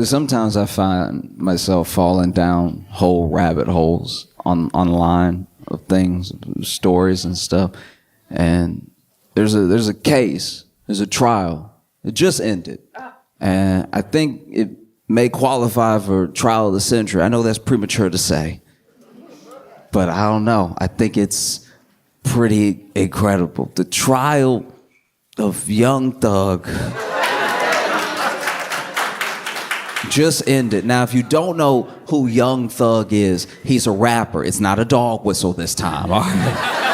Sometimes I find myself falling down whole rabbit holes online of things, stories and stuff. And there's a case, there's a trial. It just ended. And I think it may qualify for trial of the century. I know that's premature to say, but I don't know. I think it's pretty incredible. The trial of Young Thug just ended. Now, if you don't know who Young Thug is, he's a rapper. It's not a dog whistle this time, all right?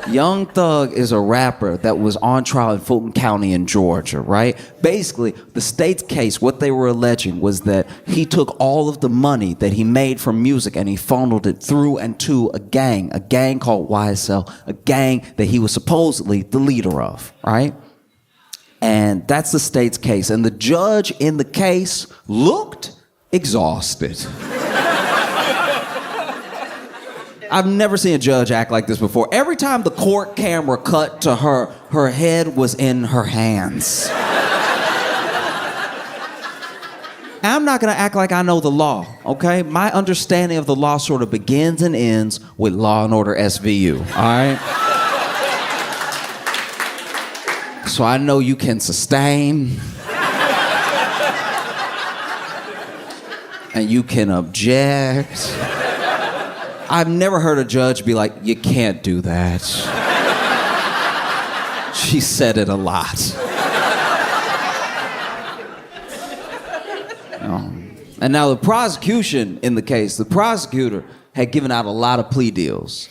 Young Thug is a rapper that was on trial in Fulton County in Georgia, right? Basically, the state's case, what they were alleging was that he took all of the money that he made from music and he funneled it through and to a gang called YSL, a gang that he was supposedly the leader of, right? And that's the state's case. And the judge in the case looked exhausted. I've never seen a judge act like this before. Every time the court camera cut to her, her head was in her hands. And I'm not gonna act like I know the law, okay? My understanding of the law sort of begins and ends with Law and Order SVU, all right? So I know you can sustain, and you can object. I've never heard a judge be like, you can't do that. She said it a lot. And now the prosecution in the case, the prosecutor had given out a lot of plea deals.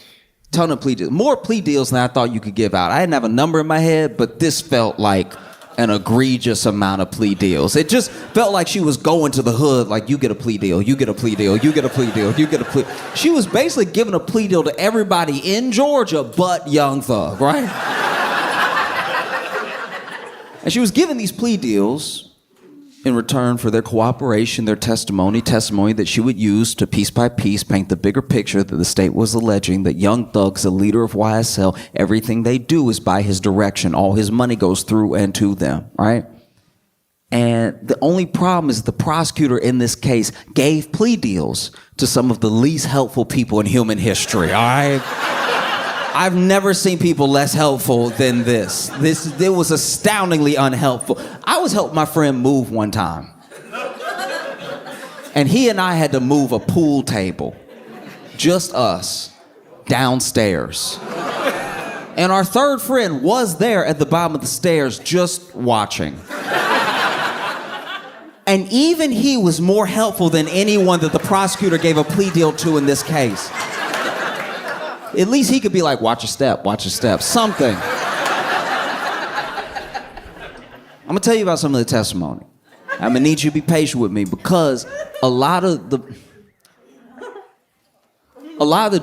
Ton of plea deals. More plea deals than I thought you could give out. I didn't have a number in my head, but this felt like an egregious amount of plea deals. It just felt like she was going to the hood like, you get a plea deal, you get a plea deal, you get a plea deal, you get a plea. She was basically giving a plea deal to everybody in Georgia but Young Thug, right? And she was giving these plea deals in return for their cooperation, their testimony that she would use to piece by piece paint the bigger picture that the state was alleging that Young Thug's the leader of YSL. Everything they do is by his direction. All his money goes through and to them, right? And the only problem is the prosecutor in this case gave plea deals to some of the least helpful people in human history, all right? I've never seen people less helpful than this. It was astoundingly unhelpful. I was helping my friend move one time. And he and I had to move a pool table, just us, downstairs. And our third friend was there at the bottom of the stairs just watching. And even he was more helpful than anyone that the prosecutor gave a plea deal to in this case. At least he could be like, watch your step, something. I'm gonna tell you about some of the testimony. I'm gonna need you to be patient with me because a lot of the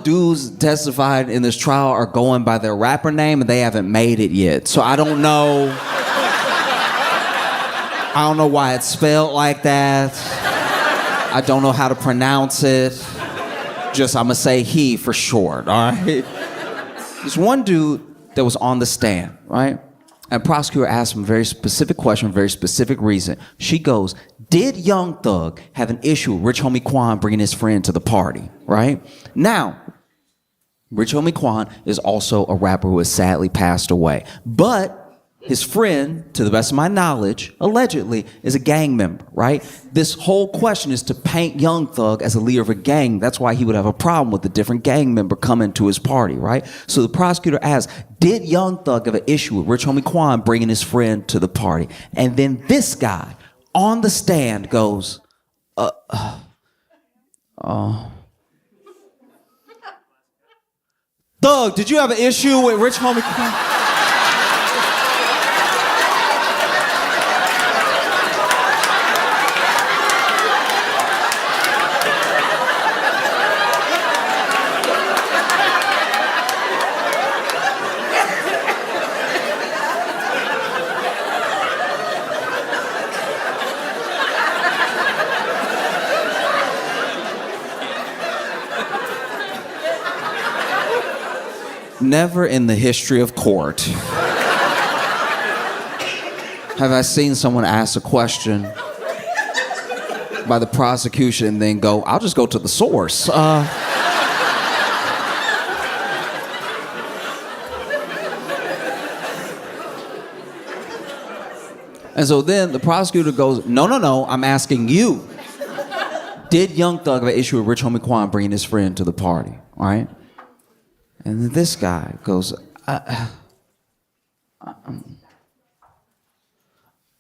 dudes testified in this trial are going by their rapper name and they haven't made it yet. So I don't know why it's spelled like that. I don't know how to pronounce it. Just, I'm gonna say he for short, all right? There's one dude that was on the stand, right? And prosecutor asked him a very specific question, very specific reason. She goes, did Young Thug have an issue with Rich Homie Quan bringing his friend to the party, right? Now, Rich Homie Quan is also a rapper who has sadly passed away. But his friend, to the best of my knowledge, allegedly, is a gang member, right? This whole question is to paint Young Thug as a leader of a gang. That's why he would have a problem with a different gang member coming to his party, right? So the prosecutor asked, did Young Thug have an issue with Rich Homie Quan bringing his friend to the party? And then this guy on the stand goes, Thug, did you have an issue with Rich Homie Quan? Never in the history of court Have I seen someone ask a question by the prosecution and then go, I'll just go to the source. And so then the prosecutor goes, no, I'm asking you. Did Young Thug have an issue with Rich Homie Quan bringing his friend to the party, all right? And then this guy goes,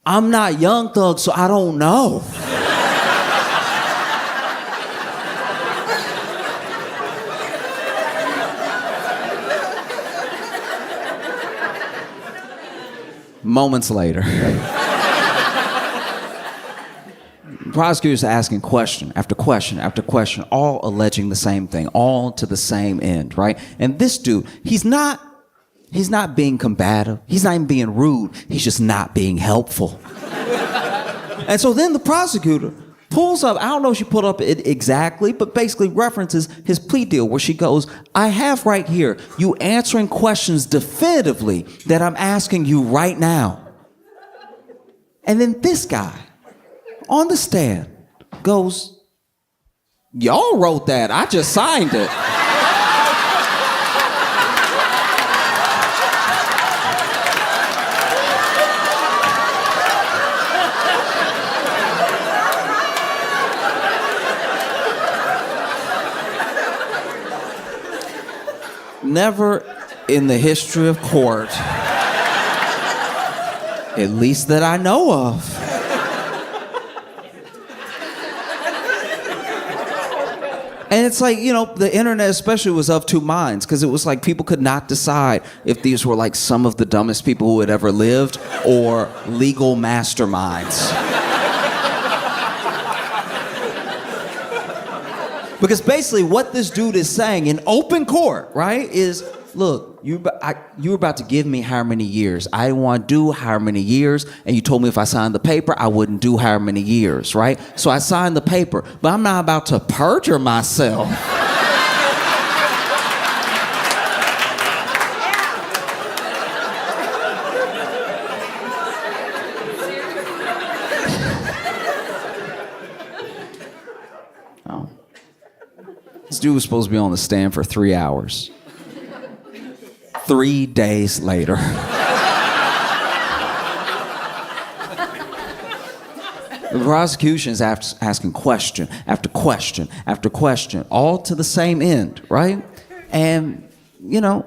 I'm not Young Thug, so I don't know. Moments later, prosecutors are asking question after question after question, all alleging the same thing, all to the same end, right? And this dude, he's not being combative. He's not even being rude. He's just not being helpful. And so then the prosecutor pulls up, I don't know if she pulled up it exactly, but basically references his plea deal where she goes, I have right here you answering questions definitively that I'm asking you right now. And then this guy on the stand goes, y'all wrote that, I just signed it. Never in the history of court, at least that I know of, and it's like, you know, the internet especially was of two minds, because it was like people could not decide if these were like some of the dumbest people who had ever lived or legal masterminds. Because basically what this dude is saying in open court, right, is, look, you were about to give me how many years. I didn't want to do how many years, and you told me if I signed the paper, I wouldn't do how many years, right? So I signed the paper, but I'm not about to perjure myself. This dude was supposed to be on the stand for 3 hours. 3 days later. The prosecution is asking question after question after question, all to the same end, right? And, you know,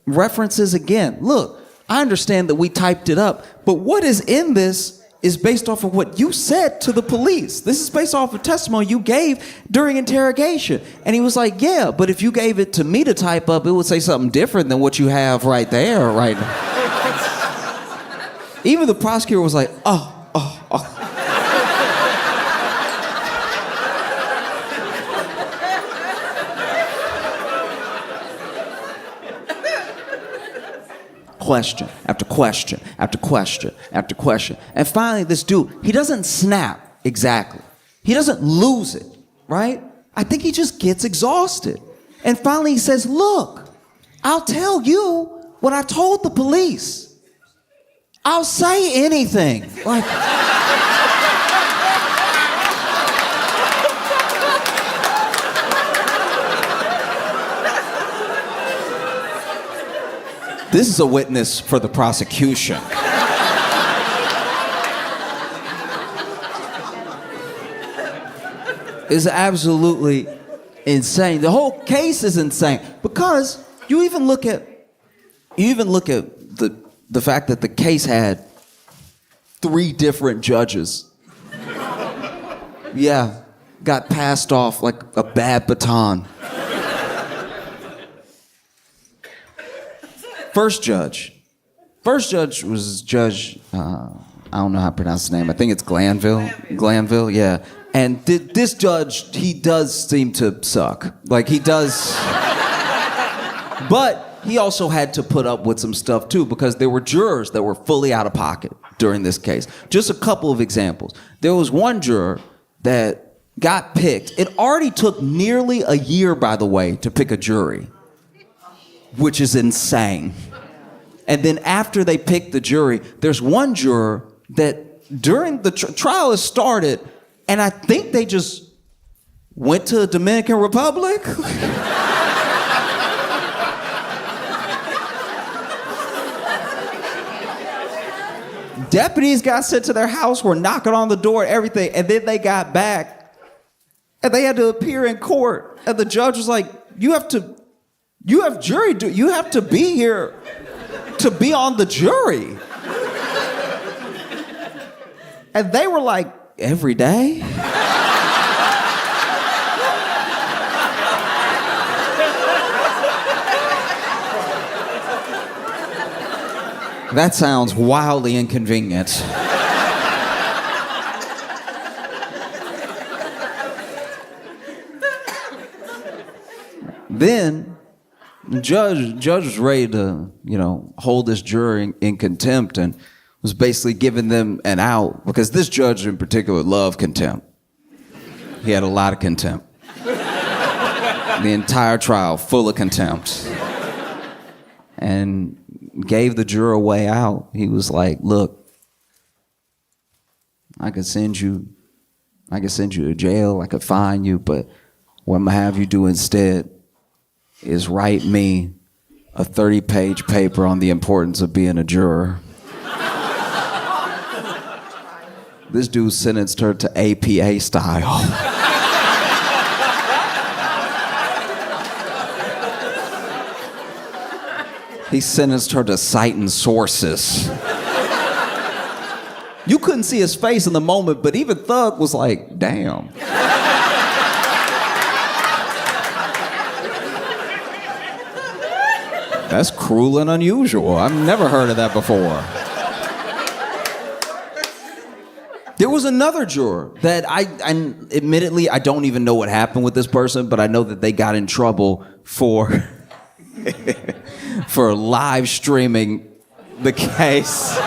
references again. Look, I understand that we typed it up, but what is in this is based off of what you said to the police. This is based off of testimony you gave during interrogation. And he was like, yeah, but if you gave it to me to type up, it would say something different than what you have right there, right now. Even the prosecutor was like, oh. Question after question after question after question. And finally, this dude, he doesn't snap exactly. He doesn't lose it, right? I think he just gets exhausted. And finally he says, look, I'll tell you what I told the police. I'll say anything. Like, this is a witness for the prosecution. It's absolutely insane. The whole case is insane because you even look at the fact that the case had 3 different judges. Yeah, got passed off like a bad baton. First judge was Judge, I don't know how to pronounce his name. I think it's Glanville, yeah. And this judge, he does seem to suck. Like, he does. But he also had to put up with some stuff, too, because there were jurors that were fully out of pocket during this case. Just a couple of examples. There was one juror that got picked. It already took nearly a year, by the way, to pick a jury, which is insane. And then after they picked the jury, there's one juror that during the trial has started, and I think they just went to the Dominican Republic. Deputies got sent to their house, were knocking on the door, everything, and then they got back, and they had to appear in court, and the judge was like, you have jury, you have to be here to be on the jury. And they were like, every day? That sounds wildly inconvenient. Then the judge was ready to, hold this jury in contempt and was basically giving them an out, because this judge in particular loved contempt. He had a lot of contempt. The entire trial full of contempt. And gave the juror a way out. He was like, look, I could send you to jail, I could fine you, but what I'm gonna have you do instead is write me a 30-page paper on the importance of being a juror. This dude sentenced her to APA style. He sentenced her to citing sources. You couldn't see his face in the moment, but even Thug was like, damn. That's cruel and unusual. I've never heard of that before. There was another juror that admittedly, I don't even know what happened with this person, but I know that they got in trouble for for live streaming the case.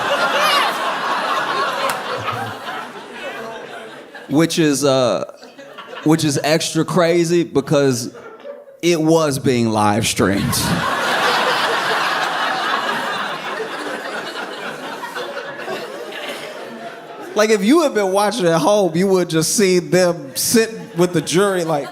Which is extra crazy because it was being live streamed. Like, if you had been watching at home, you would just see them sitting with the jury like...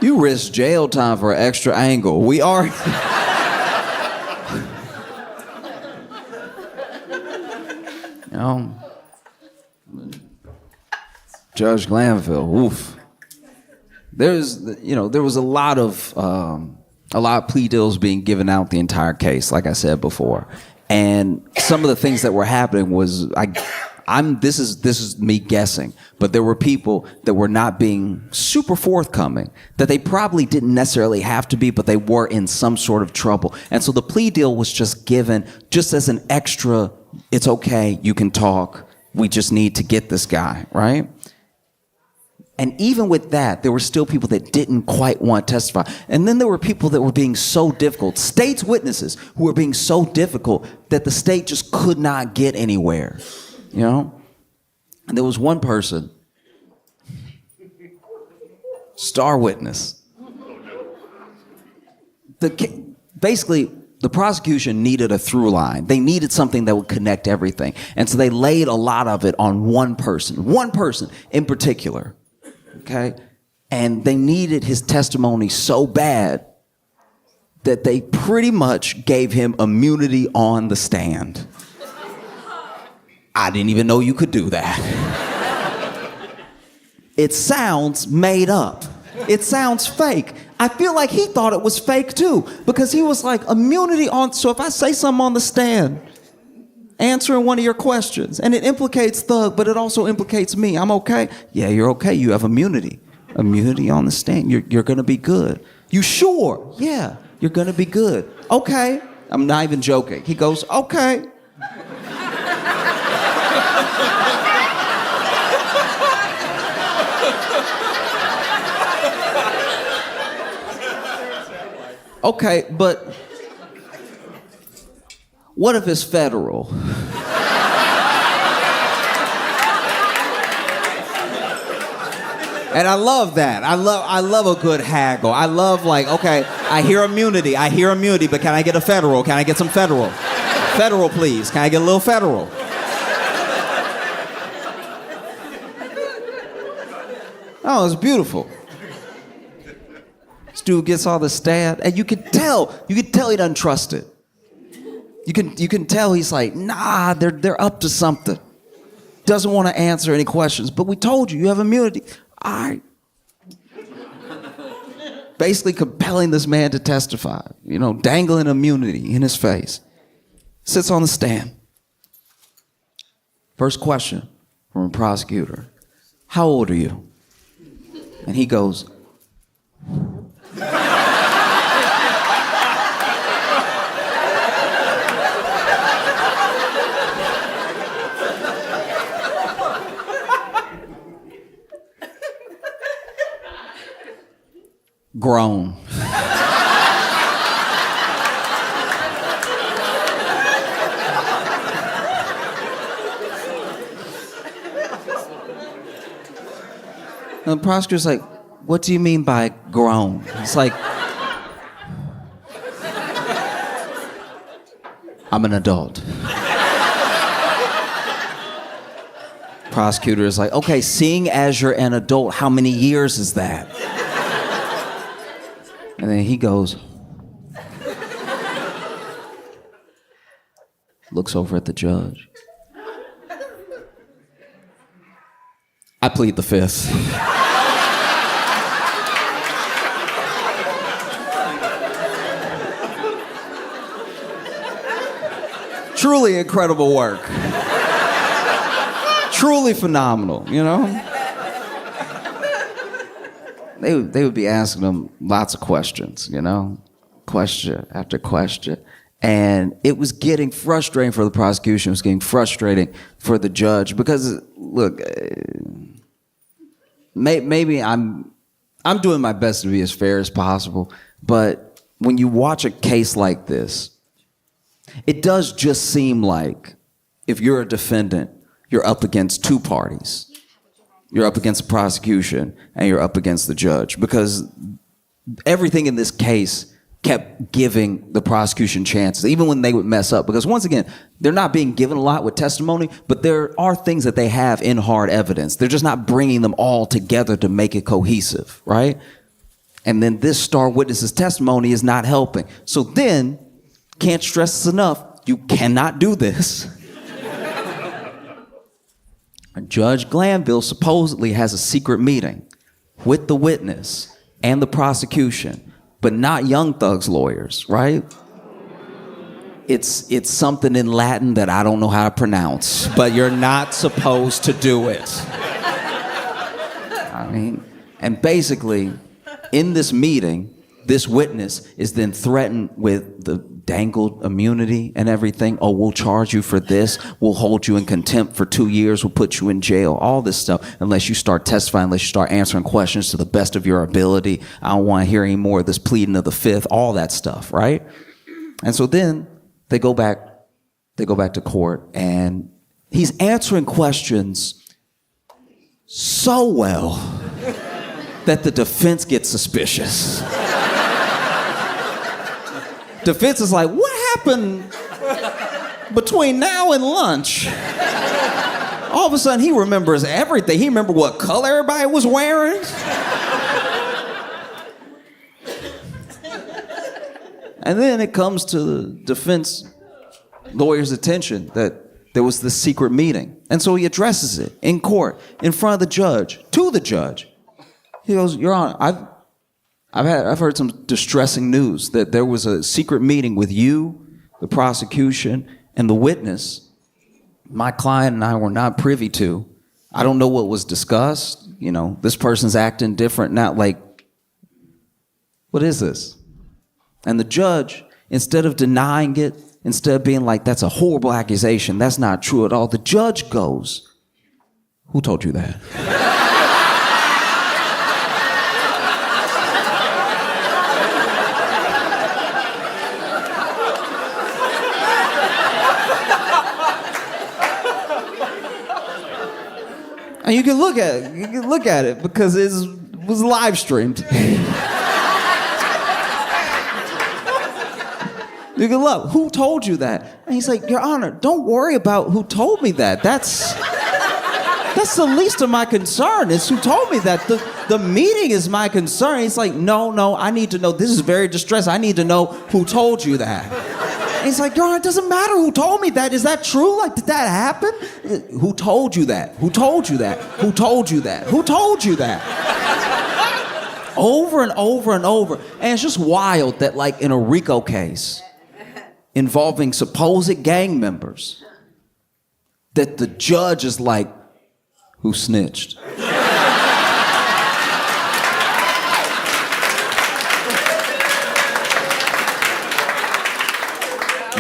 You risk jail time for an extra angle. We are... Judge Glanville, oof. There was a lot of plea deals being given out the entire case, like I said before. And some of the things that were happening was, this is me guessing, but there were people that were not being super forthcoming, that they probably didn't necessarily have to be, but they were in some sort of trouble. And so the plea deal was just given just as an extra, it's okay, you can talk, we just need to get this guy, right? And even with that, there were still people that didn't quite want to testify. And then there were people that were being so difficult, state's witnesses who were being so difficult that the state just could not get anywhere, And there was one person, star witness. Basically, the prosecution needed a through line. They needed something that would connect everything. And so they laid a lot of it on one person in particular. Okay? And they needed his testimony so bad that they pretty much gave him immunity on the stand. I didn't even know you could do that. It sounds made up. It sounds fake. I feel like he thought it was fake too, because he was like, immunity on, so if I say something on the stand, answering one of your questions, and it implicates Thug, but it also implicates me, I'm okay? Yeah, you're okay, you have immunity. Immunity on the stand, you're gonna be good. You sure? Yeah, you're gonna be good. Okay, I'm not even joking. He goes, okay. Okay, but what if it's federal? And I love that. I love a good haggle. I love like, okay, I hear immunity, but can I get a federal? Can I get some federal? Federal, please. Can I get a little federal? Oh, it's beautiful. This dude gets all the stab, and you can tell he doesn't trust it. You can tell he's like, nah, they're up to something. Doesn't want to answer any questions, but we told you have immunity. All right. Basically compelling this man to testify, dangling immunity in his face. Sits on the stand. First question from a prosecutor. How old are you? And he goes, grown. And the prosecutor's like, what do you mean by grown? It's like, I'm an adult. Prosecutor is like, okay, seeing as you're an adult, how many years is that? And then he goes, looks over at the judge. I plead the fifth. Truly incredible work. Truly phenomenal, They would be asking him lots of questions, question after question. And it was getting frustrating for the prosecution. It was getting frustrating for the judge because, look, maybe I'm doing my best to be as fair as possible, but when you watch a case like this, it does just seem like if you're a defendant, you're up against two parties. You're up against the prosecution and you're up against the judge because everything in this case kept giving the prosecution chances, even when they would mess up. Because once again, they're not being given a lot with testimony, but there are things that they have in hard evidence. They're just not bringing them all together to make it cohesive, right? And then this star witness's testimony is not helping. So then, can't stress this enough, you cannot do this. Judge Glanville supposedly has a secret meeting with the witness and the prosecution, but not Young Thug's lawyers, right? It's something in Latin that I don't know how to pronounce, but you're not supposed to do it. And basically, in this meeting, this witness is then threatened with the dangled immunity and everything. Oh, we'll charge you for this. We'll hold you in contempt for 2 years. We'll put you in jail. All this stuff, unless you start testifying, unless you start answering questions to the best of your ability. I don't want to hear any more of this pleading of the fifth, all that stuff, right? And so then they go back to court, and he's answering questions so well that the defense gets suspicious. Defense is like, what happened between now and lunch? All of a sudden, he remembers everything. He remembered what color everybody was wearing. And then it comes to the defense lawyer's attention that there was this secret meeting. And so he addresses it in court, in front of the judge, to the judge. He goes, Your Honor, I've heard some distressing news that there was a secret meeting with you, the prosecution, and the witness. My client and I were not privy to. I don't know what was discussed. This person's acting different now. Like, what is this? And the judge, instead of denying it, instead of being like, that's a horrible accusation, that's not true at all, the judge goes, who told you that? And you can look at it. You can look at it because it was live streamed. You can look. Who told you that? And he's like, Your Honor, don't worry about who told me that. That's the least of my concern. It's who told me that. The meeting is my concern. He's like, no, I need to know. This is very distressing. I need to know who told you that. And he's like, Your Honor, it doesn't matter who told me that. Is that true? Like, did that happen? Who told you that? Who told you that? Who told you that? Who told you that? Over and over and over. And it's just wild that, like, in a RICO case involving supposed gang members, that the judge is like, who snitched?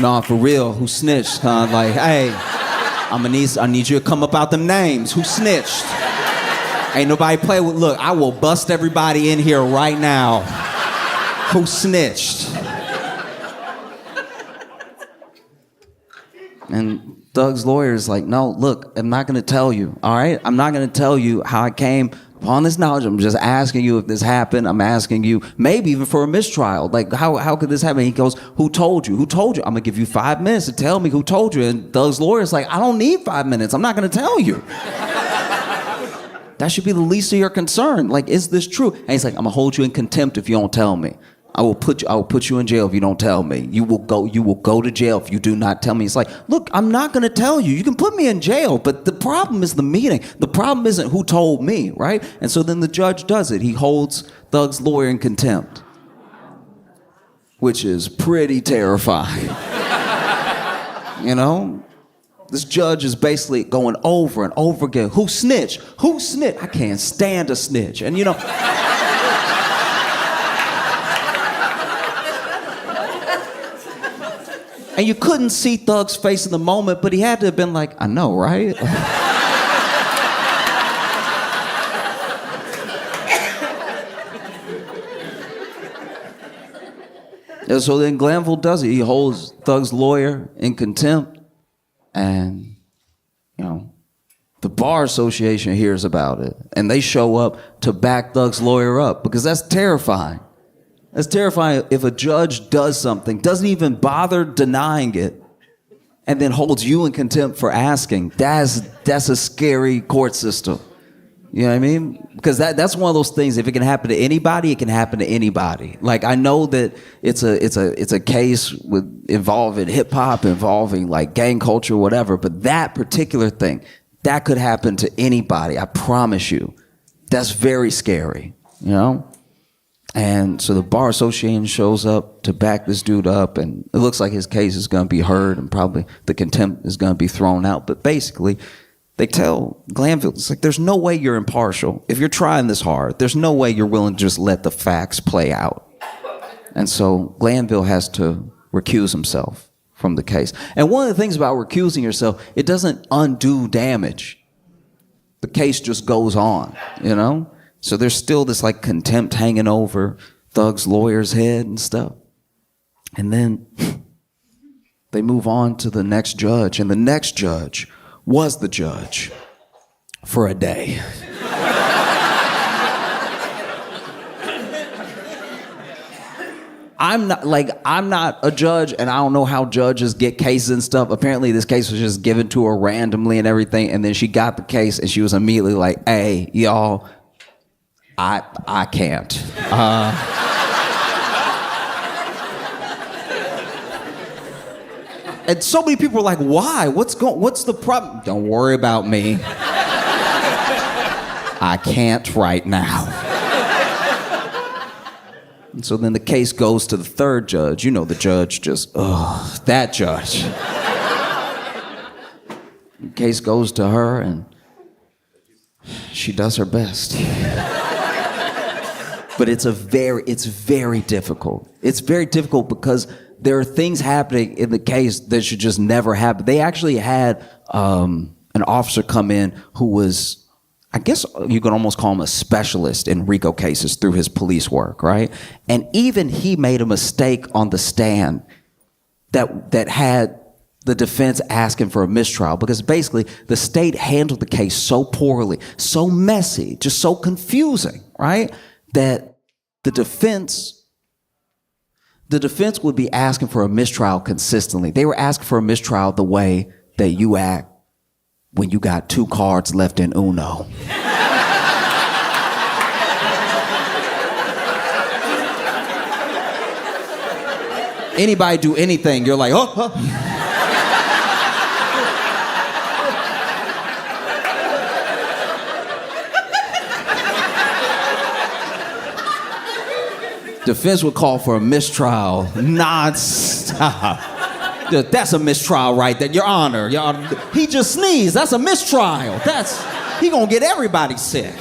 Nah, for real, who snitched? Huh? Like, hey, I need you to come up out them names. Who snitched? Ain't nobody play with. Look, I will bust everybody in here right now. Who snitched? And Doug's lawyer is like, no, look, I'm not going to tell you, all right? I'm not going to tell you how I came upon this knowledge. I'm just asking you if this happened. I'm asking you maybe even for a mistrial. Like, how could this happen? He goes, who told you? Who told you? I'm going to give you 5 minutes to tell me who told you. And Doug's lawyer is like, I don't need 5 minutes. I'm not going to tell you. That should be the least of your concern. Like, is this true? And he's like, I'm going to hold you in contempt if you don't tell me. I will put you in jail if you don't tell me. You will go to jail if you do not tell me. It's like, look, I'm not going to tell you. You can put me in jail, but the problem is the meeting. The problem isn't who told me, right? And so then the judge does it. He holds Doug's lawyer in contempt, which is pretty terrifying. You know? This judge is basically going over and over again. Who snitched? Who snitched? I can't stand a snitch. And you know... And you couldn't see Thug's face in the moment, but he had to have been like, I know, right? And so then Glanville does it. He holds Thug's lawyer in contempt. And, you know, the Bar Association hears about it. And they show up to back Thug's lawyer up because that's terrifying. It's terrifying if a judge does something, doesn't even bother denying it, and then holds you in contempt for asking. That's a scary court system. You know what I mean? Because that's one of those things. If it can happen to anybody, it can happen to anybody. Like, I know that it's a case involving hip hop, involving like gang culture, whatever. But that particular thing, that could happen to anybody. I promise you. That's very scary. You know. And so the Bar Association shows up to back this dude up, and it looks like his case is going to be heard, and probably the contempt is going to be thrown out. But basically, they tell Glanville, it's like, there's no way you're impartial. If you're trying this hard, there's no way you're willing to just let the facts play out. And so Glanville has to recuse himself from the case. And one of the things about recusing yourself, it doesn't undo damage. The case just goes on, you know? So there's still this like contempt hanging over Thug's lawyer's head and stuff. And then they move on to the next judge, and the next judge was the judge for a day. I'm not a judge, and I don't know how judges get cases and stuff. Apparently this case was just given to her randomly and everything, and then she got the case and she was immediately like, hey, y'all, I can't. And so many people were like, why? What's the problem? Don't worry about me. I can't right now. And so then the case goes to the third judge. You know, the judge just, that judge. The case goes to her, and she does her best. But it's very difficult. It's very difficult because there are things happening in the case that should just never happen. They actually had an officer come in who was, I guess you could almost call him a specialist in RICO cases through his police work, right? And even he made a mistake on the stand that had the defense asking for a mistrial because basically the state handled the case so poorly, so messy, just so confusing, right? That the defense would be asking for a mistrial consistently. They were asking for a mistrial the way that you act when you got 2 cards left in Uno. Anybody do anything, you're like, oh. Defense would call for a mistrial nonstop. That's a mistrial right there, Your Honor. He just sneezed, that's a mistrial. He gonna get everybody sick.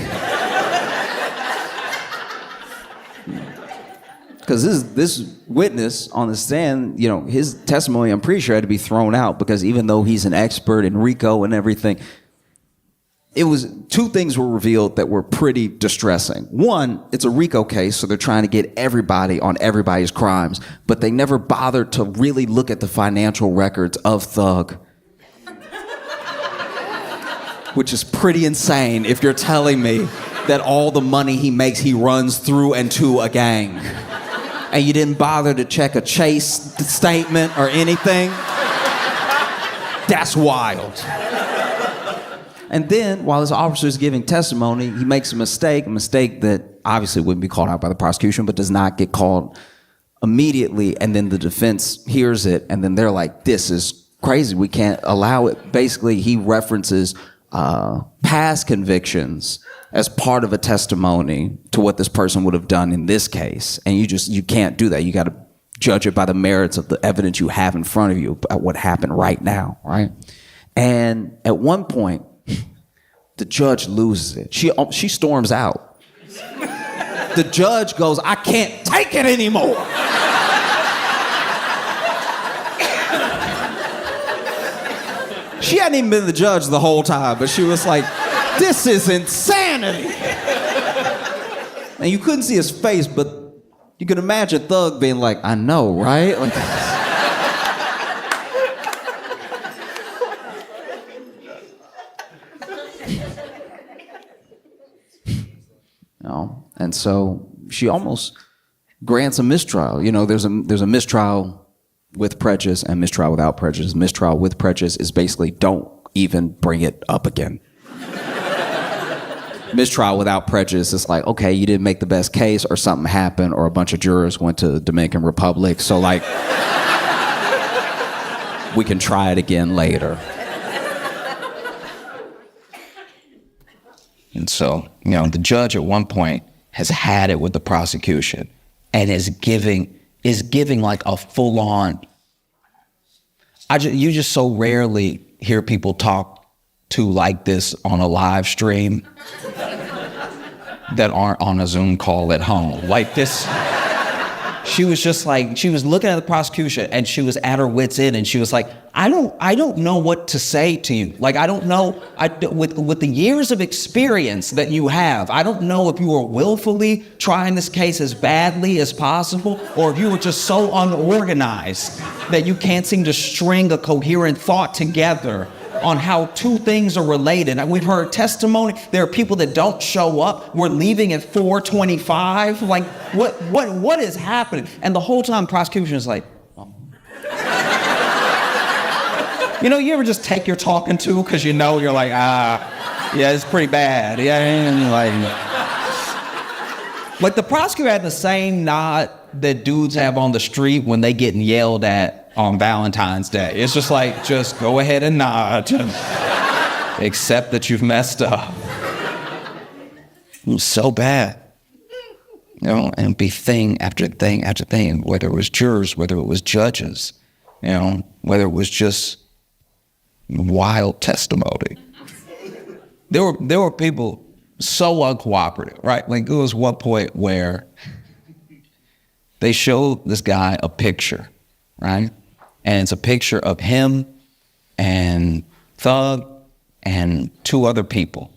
Because this witness on the stand, his testimony, I'm pretty sure, had to be thrown out because even though he's an expert in RICO and everything, it was 2 things were revealed that were pretty distressing. One, it's a RICO case, so they're trying to get everybody on everybody's crimes, but they never bothered to really look at the financial records of Thug, which is pretty insane if you're telling me that all the money he makes, he runs through and to a gang. And you didn't bother to check a Chase statement or anything? That's wild. And then, while this officer is giving testimony, he makes a mistake that obviously wouldn't be called out by the prosecution, but does not get called immediately. And then the defense hears it, and then they're like, this is crazy, we can't allow it. Basically, he references past convictions as part of a testimony to what this person would have done in this case. And you can't do that. You got to judge it by the merits of the evidence you have in front of you about what happened right now, right? And at one point, the judge loses it. She storms out. The judge goes, I can't take it anymore. She hadn't even been the judge the whole time, but she was like, this is insanity. And you couldn't see his face, but you could imagine Thug being like, I know, right? Like, and so she almost grants a mistrial. There's a mistrial with prejudice and mistrial without prejudice. Mistrial with prejudice is basically don't even bring it up again. Mistrial without prejudice is like, okay, you didn't make the best case, or something happened, or a bunch of jurors went to the Dominican Republic, so like, we can try it again later. And so, the judge at one point has had it with the prosecution and is giving like a full-on, you just so rarely hear people talk to like this on a live stream that aren't on a Zoom call at home. Like this, she was just like, she was looking at the prosecution and she was at her wit's end, and she was like, I don't know what to say to you. Like, I don't know, with the years of experience that you have, I don't know if you were willfully trying this case as badly as possible, or if you were just so unorganized that you can't seem to string a coherent thought together on how 2 things are related. And we've heard testimony. There are people that don't show up. We're leaving at 4:25. Like, what is happening? And the whole time, prosecution is like, oh. You ever just take your talking to because you're like, yeah, it's pretty bad. Yeah, and like the prosecutor had the same nod that dudes have on the street when they getting yelled at on Valentine's Day. It's just like, just go ahead and nod. Accept that you've messed up. It was so bad. And it'd be thing after thing after thing, whether it was jurors, whether it was judges, whether it was just wild testimony. There were people so uncooperative, right? Like, there was one point where they showed this guy a picture, right? And it's a picture of him and Thug and 2 other people.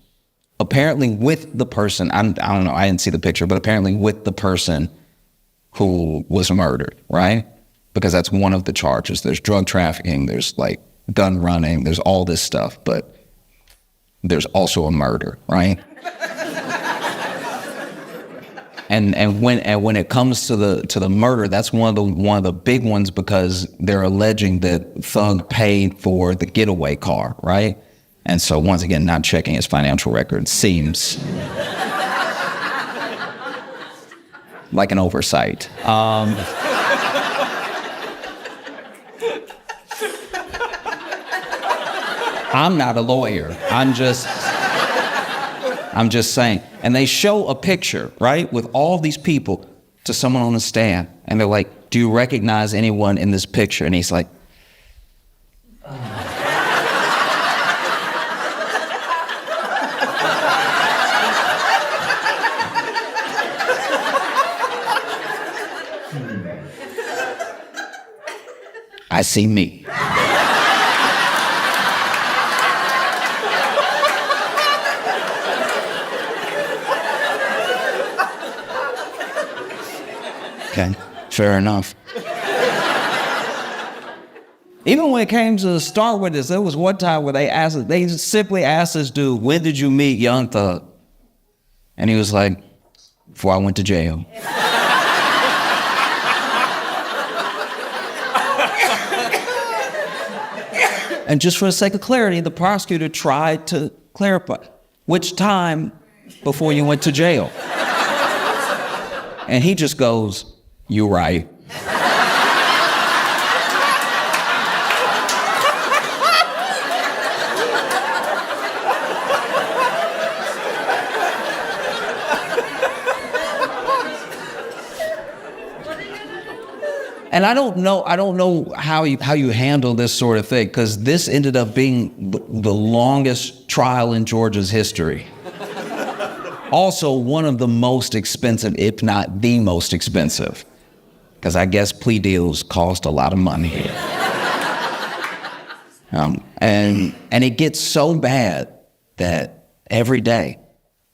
Apparently with the person, I don't know, I didn't see the picture, but apparently with the person who was murdered, right? because that's one of the charges. There's drug trafficking, there's like gun running, there's all this stuff, but there's also a murder, right? And when it comes to the murder, that's one of the big ones, because they're alleging that Thug paid for the getaway car, right? And so once again, not checking his financial record seems like an oversight. I'm not a lawyer. I'm just saying. And they show a picture, right, with all these people to someone on the stand. And they're like, do you recognize anyone in this picture? And he's like, I see me. Okay, fair enough. Even when it came to start with this, there was one time where they just simply asked this dude, when did you meet Young Thug? And he was like, before I went to jail. And just for the sake of clarity, the prosecutor tried to clarify, which time before you went to jail? And he just goes, you're right. And I don't know how you handle this sort of thing, because this ended up being the longest trial in Georgia's history. Also, one of the most expensive, if not the most expensive, because I guess plea deals cost a lot of money. And it gets so bad that every day,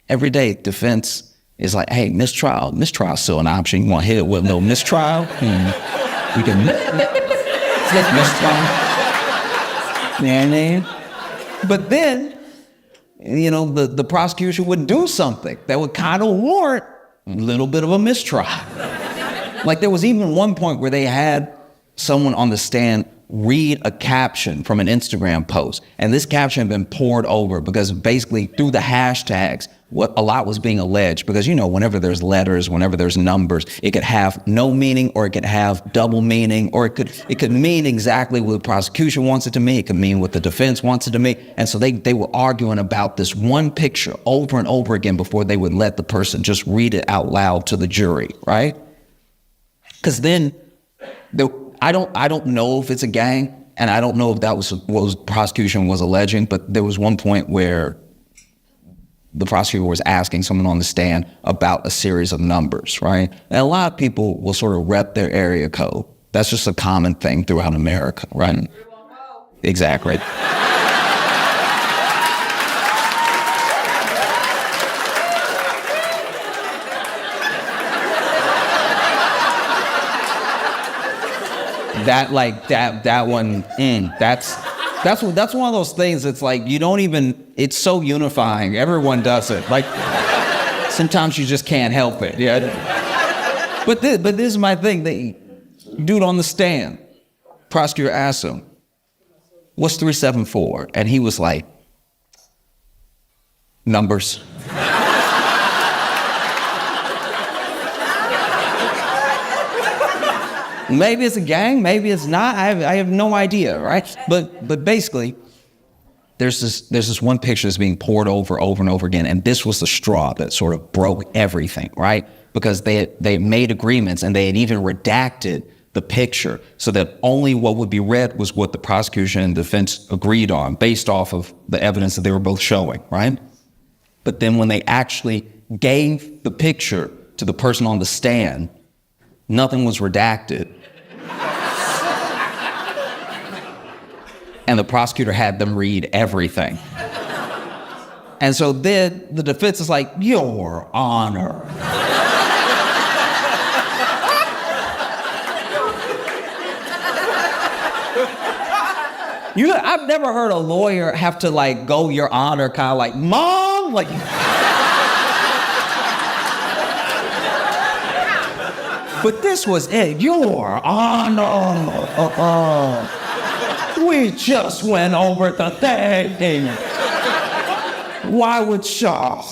defense is like, hey, mistrial's still an option. You want to hit it with no mistrial? We can mistrial. But then, the prosecution would do something that would kind of warrant a little bit of a mistrial. Like, there was even one point where they had someone on the stand read a caption from an Instagram post. And this caption had been poured over because basically through the hashtags, what a lot was being alleged, because, whenever there's letters, whenever there's numbers, it could have no meaning, or it could have double meaning, or it could mean exactly what the prosecution wants it to mean. It could mean what the defense wants it to mean. And so they were arguing about this one picture over and over again before they would let the person just read it out loud to the jury, right? Because then I don't know if it's a gang, and I don't know if that was what the prosecution was alleging, but there was one point where the prosecutor was asking someone on the stand about a series of numbers, right? And a lot of people will sort of rep their area code. That's just a common thing throughout America, right? Exactly. That one, that's one of those things. It's like, it's so unifying. Everyone does it. Like, sometimes you just can't help it. Yeah. But this is my thing. The dude on the stand, prosecutor asked him, what's 374? And he was like, numbers. Maybe it's a gang, maybe it's not. I have no idea, right? But basically, there's this one picture that's being poured over and over again, and this was the straw that sort of broke everything, right? Because they made agreements, and they had even redacted the picture so that only what would be read was what the prosecution and defense agreed on, based off of the evidence that they were both showing, right? But then when they actually gave the picture to the person on the stand, nothing was redacted. And the prosecutor had them read everything. And so then the defense is like, Your Honor. I've never heard a lawyer have to like go your honor, kind of like, Mom, like. But this was it, Your Honor. We just went over the thing. Why would Shaw?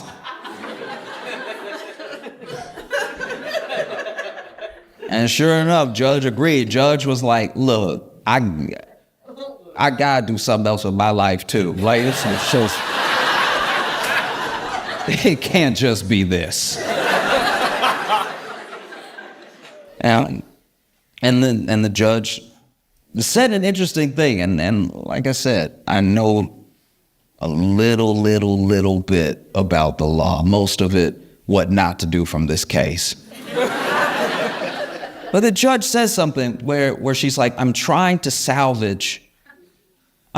And sure enough, Judge agreed. Judge was like, look, I gotta do something else with my life too. Like, it's just, it can't just be this. And the judge said an interesting thing, and like I said, I know a little bit about the law, most of it, what not to do from this case. But the judge says something where she's like, I'm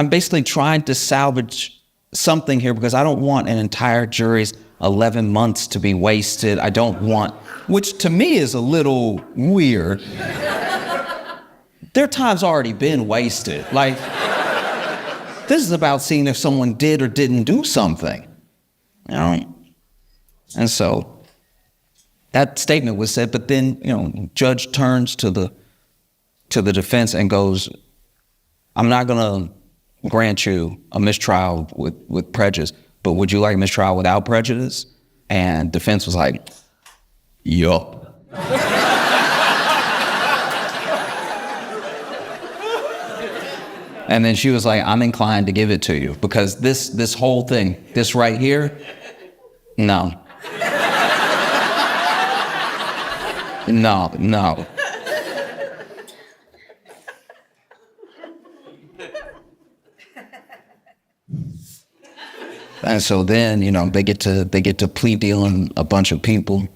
basically trying to salvage something here because I don't want an entire jury's 11 months to be wasted. I don't want, which to me is a little weird. Their time's already been wasted. Like, this is about seeing if someone did or didn't do something, you know? And so that statement was said, but then, judge turns to the defense and goes, I'm not gonna grant you a mistrial with prejudice, but would you like a mistrial without prejudice? And defense was like, yup. And then she was like, I'm inclined to give it to you because this whole thing, this right here, no. No. And so then, they get to plea dealing a bunch of people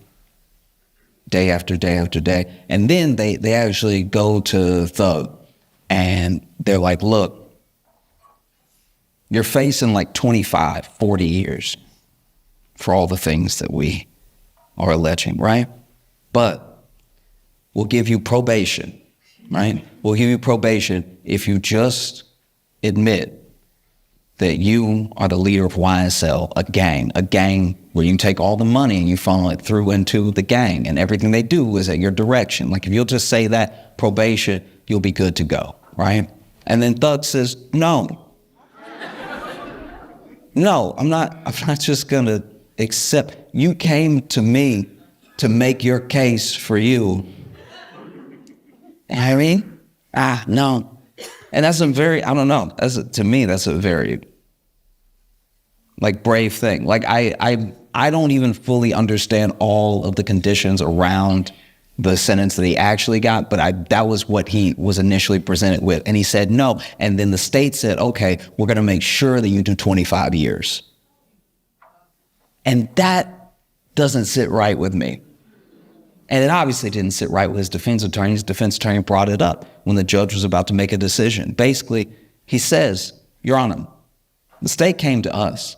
day after day after day. And then they actually go to Thug and they're like, look, you're facing like 25, 40 years for all the things that we are alleging, right? But we'll give you probation, right? We'll give you probation if you just admit that you are the leader of YSL, a gang where you take all the money and you funnel it through into the gang and everything they do is at your direction. Like if you'll just say that, probation, you'll be good to go, right? And then Thug says, no, I'm not just gonna accept. You came to me to make your case for you. You know what I mean? No. And that's a very, I don't know, to me, that's a very, brave thing. I don't even fully understand all of the conditions around the sentence that he actually got, but that was what he was initially presented with. And he said no. And then the state said, okay, we're gonna make sure that you do 25 years. And that doesn't sit right with me. And it obviously didn't sit right with his defense attorney. His defense attorney brought it up when the judge was about to make a decision. Basically, he says, Your Honor, the state came to us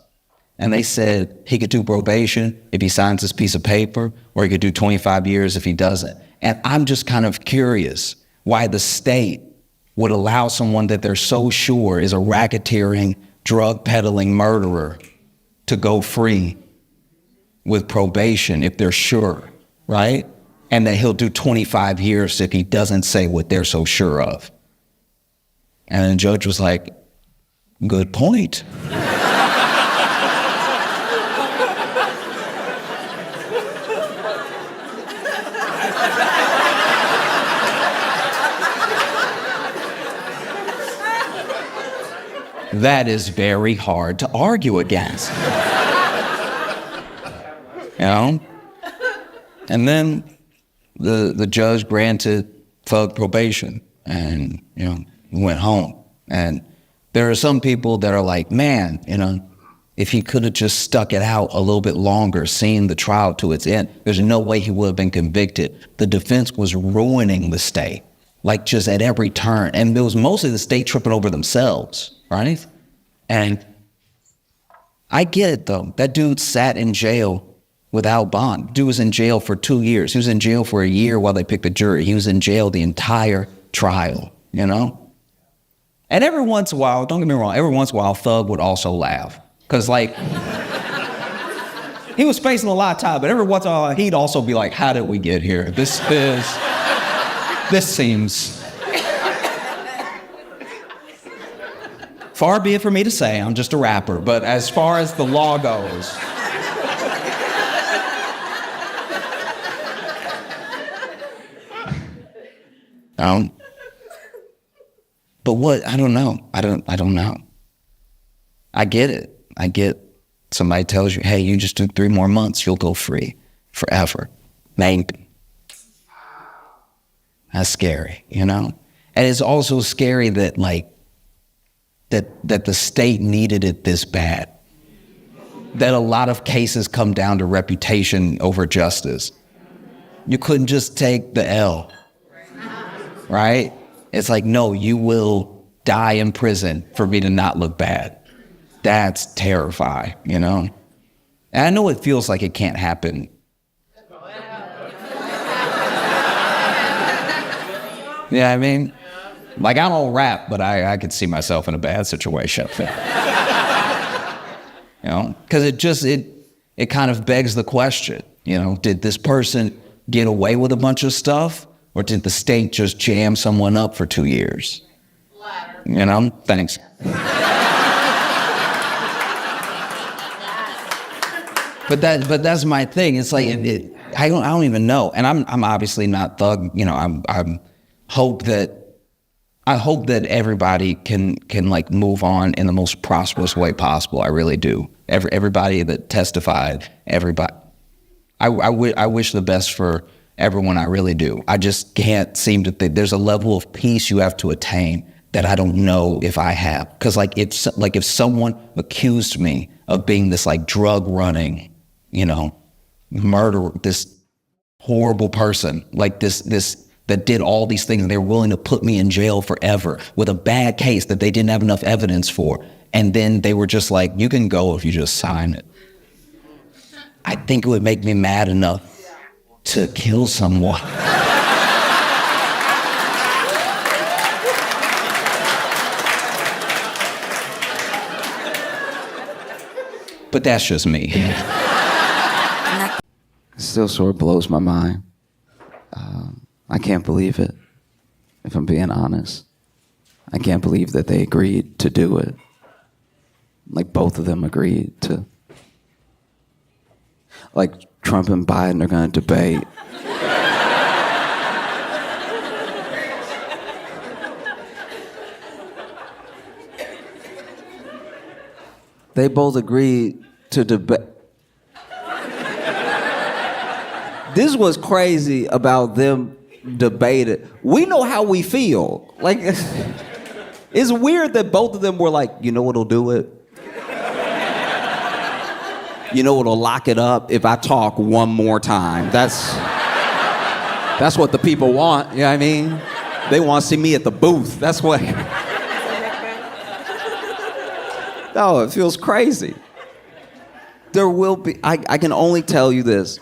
and they said he could do probation if he signs this piece of paper, or he could do 25 years if he doesn't. And I'm just kind of curious why the state would allow someone that they're so sure is a racketeering, drug peddling murderer to go free with probation if they're sure, right? And that he'll do 25 years if he doesn't say what they're so sure of. And the judge was like, good point. That is very hard to argue against. And then the judge granted Thug probation and, went home. And there are some people that are like, man, if he could have just stuck it out a little bit longer, seen the trial to its end, there's no way he would have been convicted. The defense was ruining the state, just at every turn. And it was mostly the state tripping over themselves, right? And I get it, though. That dude sat in jail without bond. Dude was in jail for 2 years. He was in jail for a year while they picked the jury. He was in jail the entire trial, And every once in a while, don't get me wrong, every once in a while, Thug would also laugh. Because, like, he was spacing a lot of time, but every once in a while, he'd also be like, how did we get here? This seems... Far be it for me to say, I'm just a rapper, but as far as the law goes... But what? I don't know. I don't know. I get it. I get somebody tells you, hey, you just do 3 more months, you'll go free forever. Maybe. That's scary, you know? And it's also scary that, like, that the state needed it this bad. That a lot of cases come down to reputation over justice. You couldn't just take the L, right? It's like, no, you will die in prison for me to not look bad. That's terrifying, you know? And I know it feels like it can't happen. Yeah, I mean, like, I don't rap, but I could see myself in a bad situation. You know, because it kind of begs the question, you know, did this person get away with a bunch of stuff, or did the state just jam someone up for 2 years? You know, thanks. But that's my thing. It's like I don't even know, and I'm obviously not Thug. You know, I hope that everybody can like move on in the most prosperous way possible. I really do. Everybody that testified, everybody. I wish the best for everyone. I really do. I just can't seem to think. There's a level of peace you have to attain that I don't know if I have. Because if someone accused me of being this like drug running, you know, murderer, this horrible person, like this that did all these things, and they were willing to put me in jail forever with a bad case that they didn't have enough evidence for, and then they were just like, you can go if you just sign it. I think it would make me mad enough to kill someone. But that's just me. It still sort of blows my mind. I can't believe it, if I'm being honest. I can't believe that they agreed to do it. Like, both of them agreed to. Like, Trump and Biden are going to debate. They both agreed to debate. This was crazy about them debating. We know how we feel. Like, it's weird that both of them were like, you know what'll do it? You know what'll lock it up? If I talk one more time. That's what the people want, you know what I mean? They want to see me at the booth. That's what. No, it feels crazy. There will be, I can only tell you this.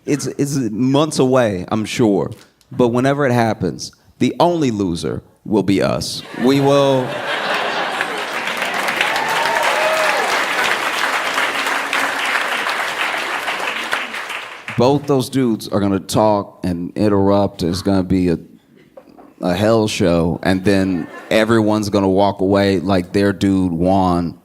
It's months away, I'm sure. But whenever it happens, the only loser will be us. We will... Both those dudes are going to talk and interrupt. It's going to be a hell show. And then everyone's going to walk away like their dude won.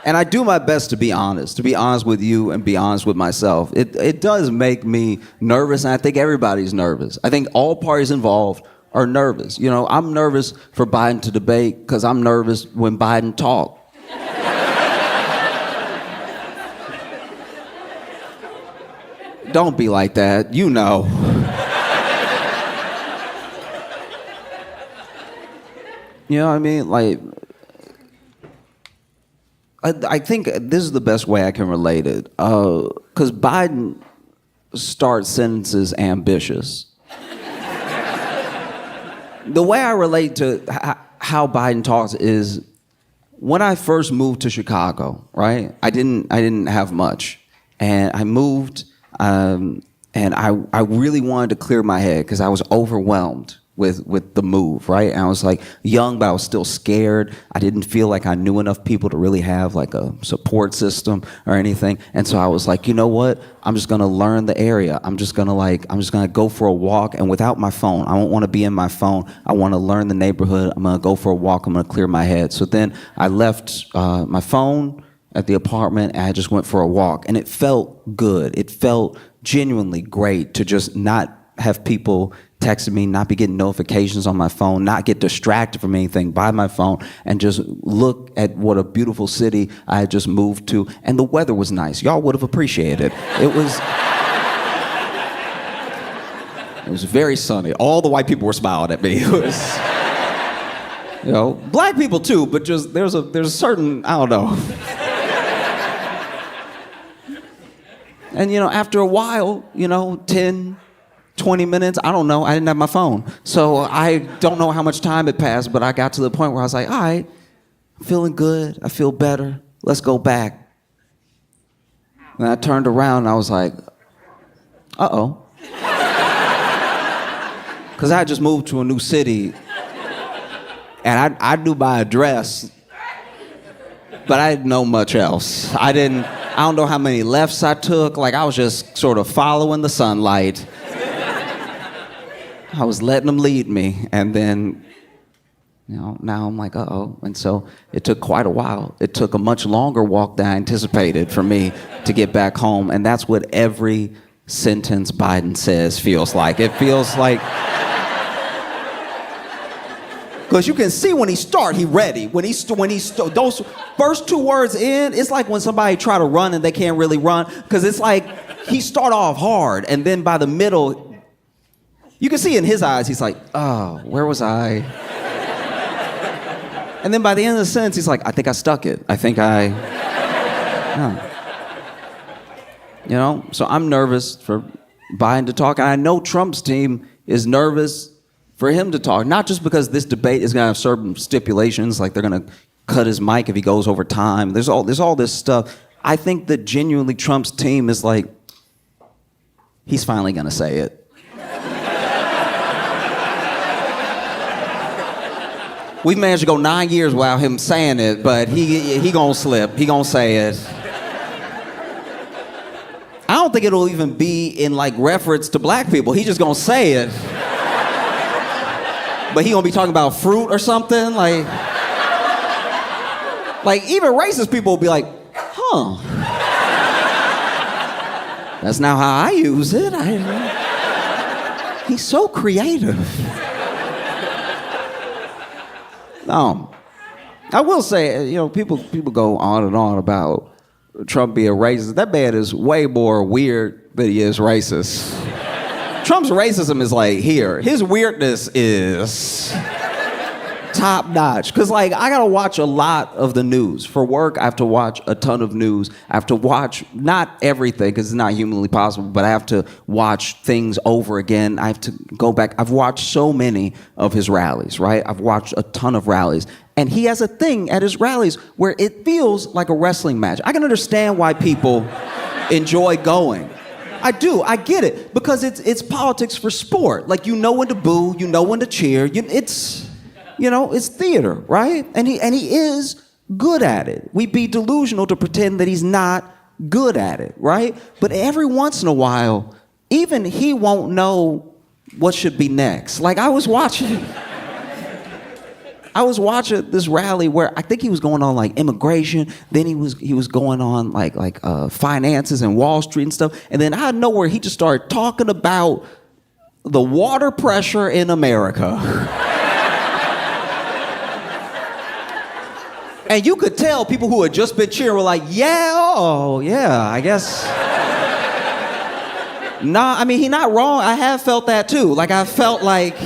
And I do my best to be honest with you and be honest with myself. It does make me nervous, and I think everybody's nervous. I think all parties involved are nervous. You know, I'm nervous for Biden to debate because I'm nervous when Biden talks. Don't be like that, you know. You know what I mean? Like, I think this is the best way I can relate it. Because Biden starts sentences ambitious. The way I relate to how Biden talks is, when I first moved to Chicago, right? I didn't have much. And I moved, and And I really wanted to clear my head because I was overwhelmed with the move, right? And I was like young, but I was still scared. I didn't feel like I knew enough people to really have like a support system or anything. And so I was like, you know what? I'm just gonna learn the area. I'm just gonna go for a walk, and without my phone. I don't wanna be in my phone. I wanna learn the neighborhood. I'm gonna go for a walk. I'm gonna clear my head. So then I left my phone at the apartment, and I just went for a walk. And it felt good. It felt genuinely great to just not have people texting me, not be getting notifications on my phone, not get distracted from anything by my phone, and just look at what a beautiful city I had just moved to. And the weather was nice. Y'all would have appreciated it. It was very sunny. All the white people were smiling at me. It was, you know, black people too, but just there's a certain, I don't know. And, you know, after a while, you know, 10, 20 minutes, I don't know, I didn't have my phone. So I don't know how much time had passed, but I got to the point where I was like, all right, I'm feeling good, I feel better, let's go back. And I turned around and I was like, uh-oh. Because I had just moved to a new city, and I knew my address, but I didn't know much else. I don't know how many lefts I took. Like, I was just sort of following the sunlight. I was letting them lead me. And then, you know, now I'm like, uh-oh. And so it took quite a while. It took a much longer walk than I anticipated for me to get back home. And that's what every sentence Biden says feels like. It feels like... Because you can see when he ready. When those first two words in, it's like when somebody try to run and they can't really run. Because it's like he start off hard, and then by the middle, you can see in his eyes, he's like, oh, where was I? And then by the end of the sentence, he's like, I think I stuck it. You know, so I'm nervous for Biden to talk. And I know Trump's team is nervous for him to talk, not just because this debate is going to have certain stipulations, like they're going to cut his mic if he goes over time. There's all this stuff. I think that genuinely Trump's team is like, he's finally going to say it. We've managed to go 9 years without him saying it, but he gonna slip. He gonna say it. I don't think it'll even be in like reference to black people. He just gonna say it. But he gonna be talking about fruit or something, like even racist people will be like, huh. That's not how I use it. He's so creative. I will say, you know, people go on and on about Trump being racist. That man is way more weird than he is racist. Trump's racism is like here. His weirdness is top notch. Because, like, I got to watch a lot of the news. For work, I have to watch a ton of news. I have to watch not everything because it's not humanly possible, but I have to watch things over again. I have to go back. I've watched so many of his rallies, right? I've watched a ton of rallies. And he has a thing at his rallies where it feels like a wrestling match. I can understand why people enjoy going. I do. I get it. Because it's politics for sport. Like, you know when to boo, you know when to cheer. It's theater, right? And he is good at it. We'd be delusional to pretend that he's not good at it, right? But every once in a while, even he won't know what should be next. Like, I was watching this rally where I think he was going on like immigration, then he was going on like finances and Wall Street and stuff, and then out of nowhere he just started talking about the water pressure in America. And you could tell people who had just been cheering were like, yeah, oh yeah, I guess. Nah, I mean, he's not wrong. I have felt that too. Like, I felt like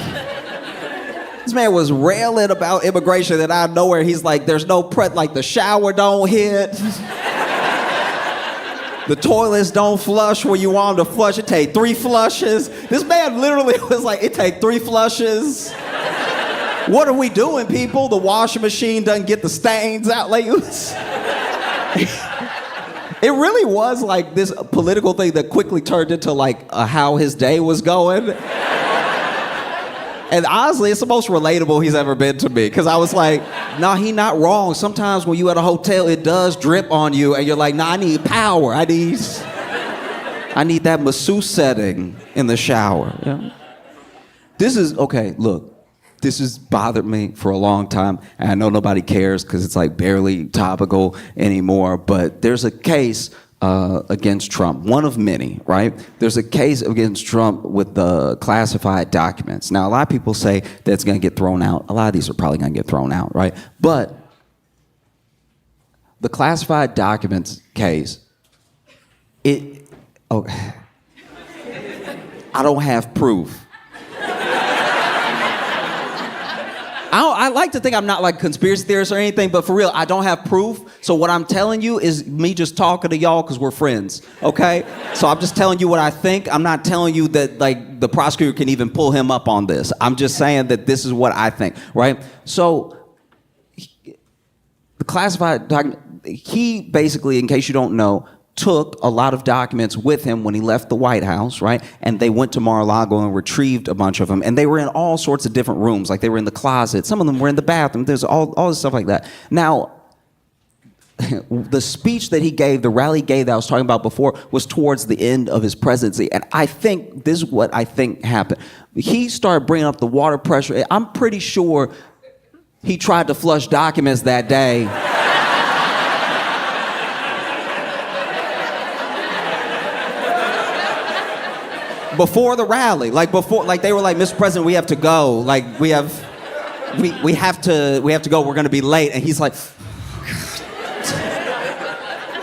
this man was railing about immigration, and out of nowhere he's like, there's no like the shower don't hit. The toilets don't flush where you want them to flush. It take 3 flushes. This man literally was like, it take 3 flushes. What are we doing, people? The washing machine doesn't get the stains out. Like, It really was like this political thing that quickly turned into like how his day was going. And honestly, it's the most relatable he's ever been to me. Because I was like, nah, he not wrong. Sometimes when you at a hotel, it does drip on you. And you're like, nah, I need power. I need that masseuse setting in the shower. Yeah. This is, okay, look. This has bothered me for a long time, and I know nobody cares because it's like barely topical anymore, but there's a case against Trump, one of many, right? There's a case against Trump with the classified documents. Now, a lot of people say that's going to get thrown out. A lot of these are probably going to get thrown out, right? But the classified documents case, I don't have proof. I like to think I'm not like a conspiracy theorist or anything, but for real, I don't have proof. So what I'm telling you is me just talking to y'all because we're friends, okay? So I'm just telling you what I think. I'm not telling you that like the prosecutor can even pull him up on this. I'm just saying that this is what I think, right? So the classified document, he basically, in case you don't know, took a lot of documents with him when he left the White House, right? And they went to Mar-a-Lago and retrieved a bunch of them. And they were in all sorts of different rooms. Like they were in the closet. Some of them were in the bathroom. There's all this stuff like that. Now, the speech that he gave, the rally he gave that I was talking about before, was towards the end of his presidency. And I think this is what I think happened. He started bringing up the water pressure. I'm pretty sure he tried to flush documents that day. Before the rally, like they were like, Mr. President, we have to go. Like we have to go. We're going to be late. And he's like,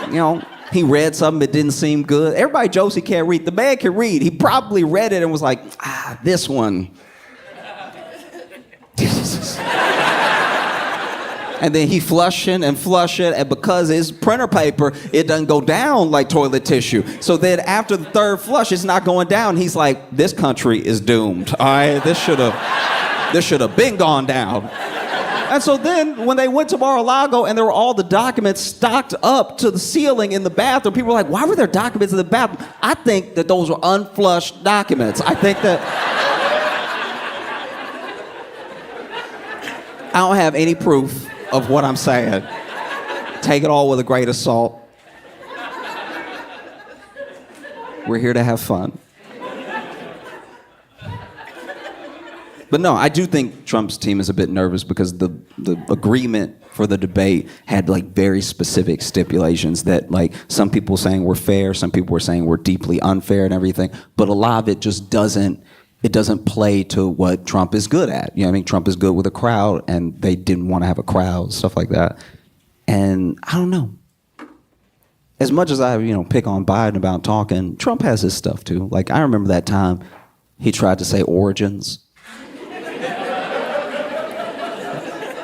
you know, he read something that didn't seem good. Everybody jokes he can't read. The man can read. He probably read it and was like, this one. And then he flush it, and because it's printer paper, it doesn't go down like toilet tissue. So then after the third flush, it's not going down. He's like, this country is doomed. All right, this should have been gone down. And so then when they went to Mar-a-Lago and there were all the documents stocked up to the ceiling in the bathroom, people were like, why were there documents in the bathroom? I think that those were unflushed documents. I think that... I don't have any proof of what I'm saying. Take it all with a grain of salt. We're here to have fun. But no, I do think Trump's team is a bit nervous because the agreement for the debate had like very specific stipulations that like some people saying were fair, some people were saying were deeply unfair and everything, but a lot of it just doesn't play to what Trump is good at. You know what I mean? Trump is good with a crowd, and they didn't want to have a crowd, stuff like that. And I don't know. As much as I, pick on Biden about talking, Trump has his stuff too. Like, I remember that time he tried to say origins.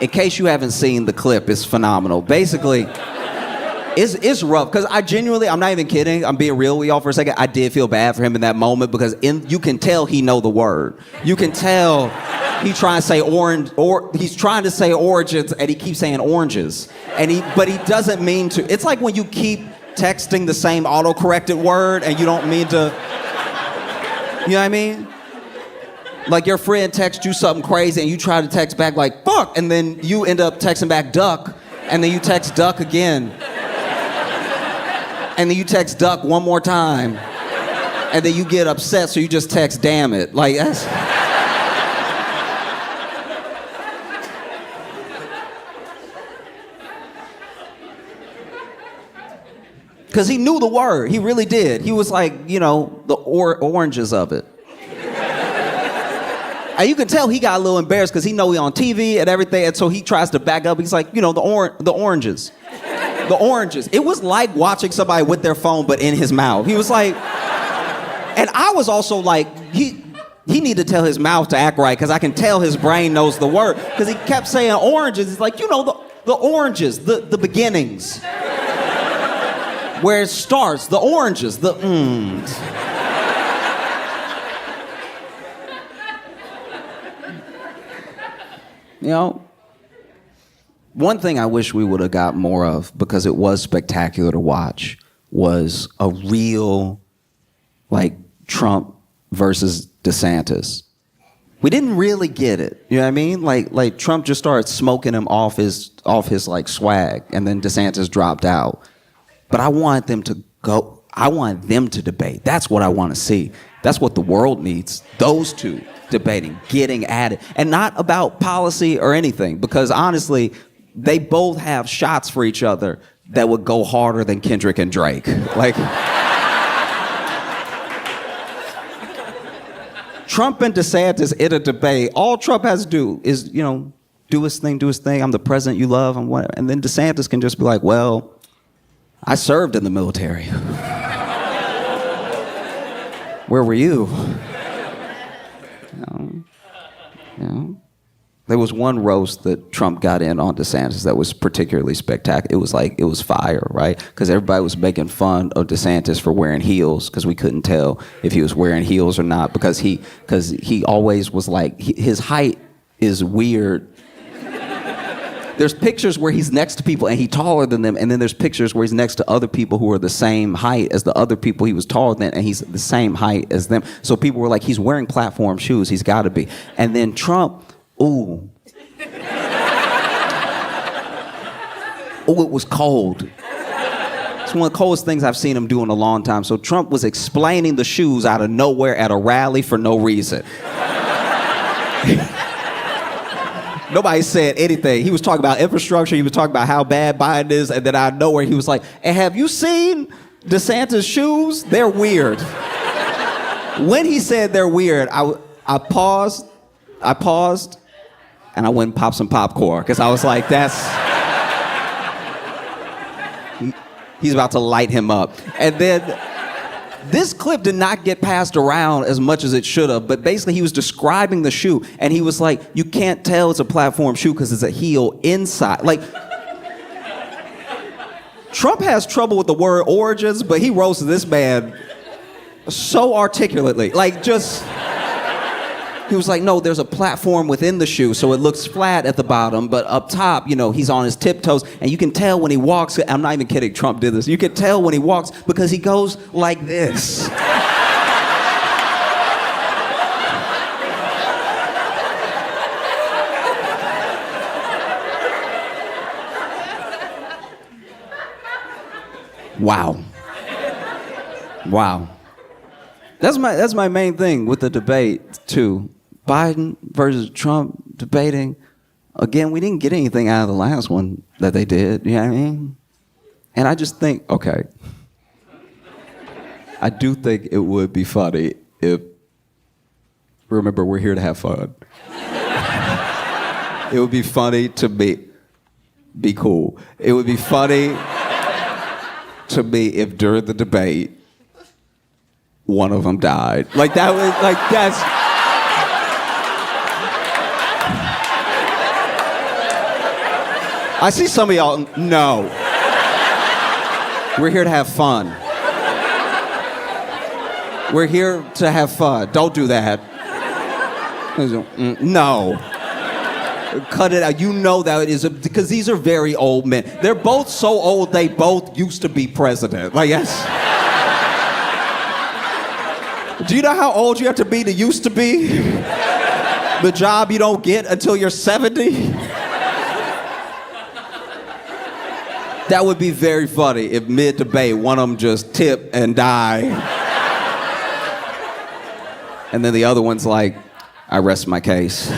In case you haven't seen the clip, it's phenomenal. Basically, it's rough, because I'm not even kidding, I'm being real with y'all for a second. I did feel bad for him in that moment, because you can tell he know the word. You can tell he's trying to say he's trying to say origins, and he keeps saying oranges. But he doesn't mean to. It's like when you keep texting the same autocorrected word and you don't mean to, you know what I mean? Like your friend texts you something crazy and you try to text back like, fuck, and then you end up texting back duck, and then you text duck again. And then you text duck one more time. And then you get upset, so you just text damn it. Like, that's... Because he knew the word. He really did. He was like, the oranges of it. And you can tell he got a little embarrassed because he know he on TV and everything, and so he tries to back up. He's like, the oranges. The oranges. It was like watching somebody with their phone, but in his mouth. He was like, and I was also like, he needed to tell his mouth to act right, because I can tell his brain knows the word, because he kept saying oranges. He's like, the oranges, the beginnings. Where it starts, the oranges, the One thing I wish we would have got more of, because it was spectacular to watch, was a real, like, Trump versus DeSantis. We didn't really get it. You know what I mean? Like Trump just started smoking him off his like swag, and then DeSantis dropped out. But I want them to go. I want them to debate. That's what I want to see. That's what the world needs. Those two debating, getting at it, and not about policy or anything. Because honestly, they both have shots for each other that would go harder than Kendrick and Drake. Like. Trump and DeSantis in a debate, all Trump has to do is, you know, do his thing. I'm the president you love, and whatever. And then DeSantis can just be like, well, I served in the military. Where were you? You know? There was one roast that Trump got in on DeSantis that was particularly spectacular. It was fire, right? Because everybody was making fun of DeSantis for wearing heels, because we couldn't tell if he was wearing heels or not, because he always was like, his height is weird. There's pictures where he's next to people and he's taller than them, and then there's pictures where he's next to other people who are the same height as the other people he was taller than, and he's the same height as them. So people were like, he's wearing platform shoes, he's got to be. And then Trump, ooh, it was cold. It's one of the coldest things I've seen him do in a long time. So Trump was explaining the shoes out of nowhere at a rally for no reason. Nobody said anything. He was talking about infrastructure. He was talking about how bad Biden is. And then out of nowhere, he was like, and have you seen DeSantis' shoes? They're weird. When he said they're weird, I paused, and I went and popped some popcorn. Because I was like, he's about to light him up. And then this clip did not get passed around as much as it should have, but basically he was describing the shoe, and he was like, you can't tell it's a platform shoe because it's a heel inside. Like, Trump has trouble with the word origins, but he roasted this man so articulately. Like, just... He was like, no, there's a platform within the shoe, so it looks flat at the bottom, but up top, you know, he's on his tiptoes, and you can tell when he walks. I'm not even kidding, Trump did this. You can tell when he walks because he goes like this. Wow. That's my main thing with the debate, too. Biden versus Trump debating. Again, we didn't get anything out of the last one that they did, you know what I mean? And I just think, okay, I do think it would be funny if, remember, we're here to have fun. It would be funny to be cool. It would be funny to me if during the debate, one of them died. Like, that was, like, that's... I see some of y'all, no. We're here to have fun. We're here to have fun. Don't do that. No. Cut it out. You know that it is, because these are very old men. They're both so old, they both used to be president. Like, yes. Do you know how old you have to be to used to be? The job you don't get until you're 70? That would be very funny if mid-debate one of them just tip and die. And then the other one's like, I rest my case.